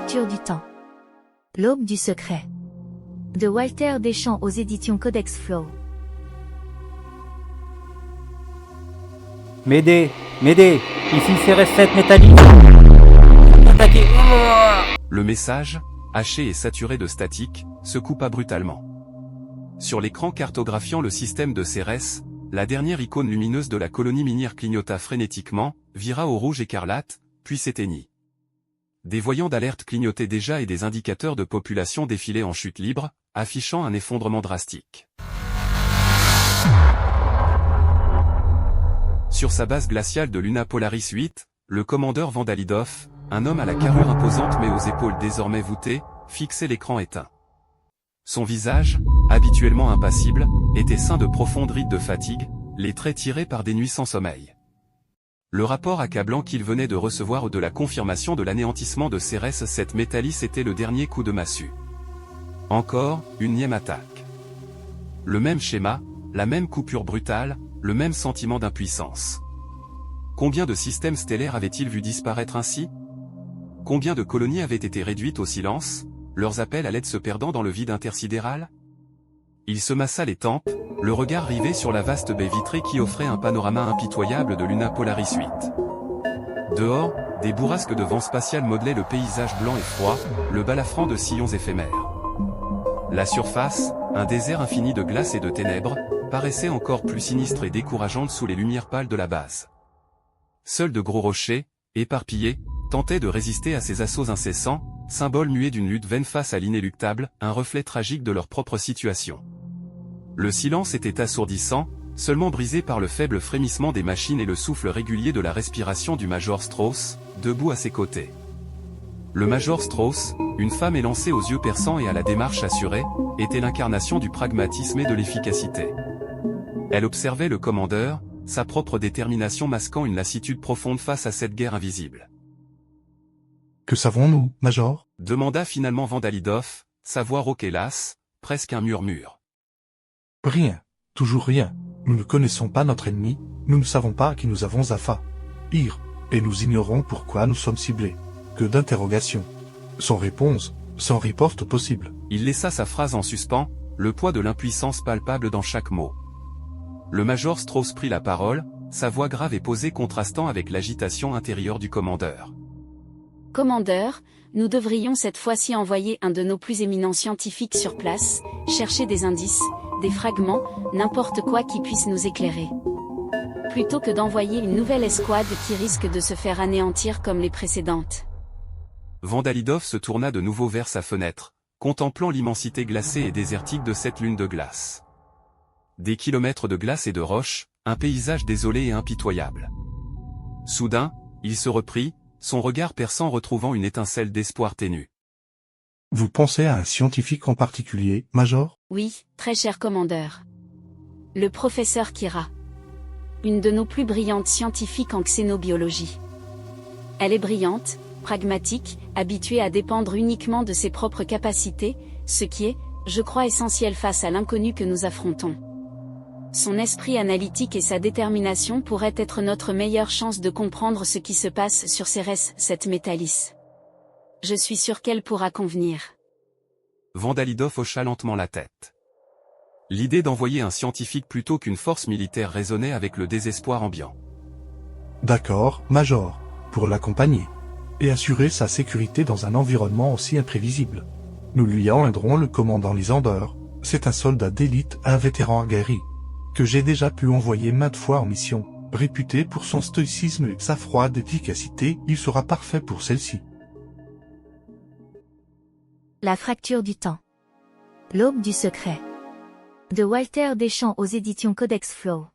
fracture du temps. L'aube du secret. De Walter Deschamps aux éditions Codex Flow. M'aider, ici CRS-7 métallique. Attaquez. Le message, haché et saturé de statique, se coupa brutalement. Sur l'écran cartographiant le système de Cérès, la dernière icône lumineuse de la colonie minière clignota frénétiquement, vira au rouge écarlate, puis s'éteignit. Des voyants d'alerte clignotaient déjà et des indicateurs de population défilaient en chute libre, affichant un effondrement drastique. Sur sa base glaciale de Luna Polaris 8, le commandeur Vandalidov, un homme à la carrure imposante mais aux épaules désormais voûtées, fixait l'écran éteint. Son visage, habituellement impassible, était ceint de profondes rides de fatigue, les traits tirés par des nuits sans sommeil. Le rapport accablant qu'il venait de recevoir de la confirmation de l'anéantissement de Cérès-7 Métallis était le dernier coup de massue. Encore, une énième attaque. Le même schéma, la même coupure brutale, le même sentiment d'impuissance. Combien de systèmes stellaires avait-il vu disparaître ainsi? Combien de colonies avaient été réduites au silence, leurs appels à l'aide se perdant dans le vide intersidéral? Il se massa les tempes, le regard rivé sur la vaste baie vitrée qui offrait un panorama impitoyable de Luna Polaris 8. Dehors, des bourrasques de vent spatial modelaient le paysage blanc et froid, le balafrant de sillons éphémères. La surface, un désert infini de glace et de ténèbres, paraissait encore plus sinistre et décourageante sous les lumières pâles de la base. Seuls de gros rochers, éparpillés, tentaient de résister à ces assauts incessants, symboles muets d'une lutte vaine face à l'inéluctable, un reflet tragique de leur propre situation. Le silence était assourdissant, seulement brisé par le faible frémissement des machines et le souffle régulier de la respiration du Major Strauss, debout à ses côtés. Le Major Strauss, une femme élancée aux yeux perçants et à la démarche assurée, était l'incarnation du pragmatisme et de l'efficacité. Elle observait le commandeur, sa propre détermination masquant une lassitude profonde face à cette guerre invisible. « Que savons-nous, Major » demanda finalement Vandalidov, sa voix rauque et lasse, presque un murmure. « Rien, toujours rien. Nous ne connaissons pas notre ennemi, nous ne savons pas à qui nous avons affaire. Et nous ignorons pourquoi nous sommes ciblés. Que d'interrogations. Sans réponse, sans riposte possible. » Il laissa sa phrase en suspens, le poids de l'impuissance palpable dans chaque mot. Le Major Strauss prit la parole, sa voix grave et posée contrastant avec l'agitation intérieure du commandeur. « Commandeur, nous devrions cette fois-ci envoyer un de nos plus éminents scientifiques sur place, chercher des indices, des fragments, n'importe quoi qui puisse nous éclairer. Plutôt que d'envoyer une nouvelle escouade qui risque de se faire anéantir comme les précédentes. » Vandalidov se tourna de nouveau vers sa fenêtre, contemplant l'immensité glacée et désertique de cette lune de glace. Des kilomètres de glace et de roches, un paysage désolé et impitoyable. Soudain, il se reprit, son regard perçant retrouvant une étincelle d'espoir ténue. « Vous pensez à un scientifique en particulier, Major » ? « Oui, très cher commandeur. Le professeur Kira. Une de nos plus brillantes scientifiques en xénobiologie. Elle est brillante, pragmatique, habituée à dépendre uniquement de ses propres capacités, ce qui est, je crois, essentiel face à l'inconnu que nous affrontons. Son esprit analytique et sa détermination pourraient être notre meilleure chance de comprendre ce qui se passe sur Cérès-7 Métallis. Je suis sûr qu'elle pourra convenir. » Vandalidov hocha lentement la tête. L'idée d'envoyer un scientifique plutôt qu'une force militaire résonnait avec le désespoir ambiant. « D'accord, Major, pour l'accompagner. Et assurer sa sécurité dans un environnement aussi imprévisible. Nous lui enlèverons le commandant Lysander. C'est un soldat d'élite, un vétéran aguerri, que j'ai déjà pu envoyer maintes fois en mission. Réputé pour son stoïcisme et sa froide efficacité, il sera parfait pour celle-ci. » La fracture du temps. L'aube du secret. De Walter Deschamps aux éditions Codex Flow.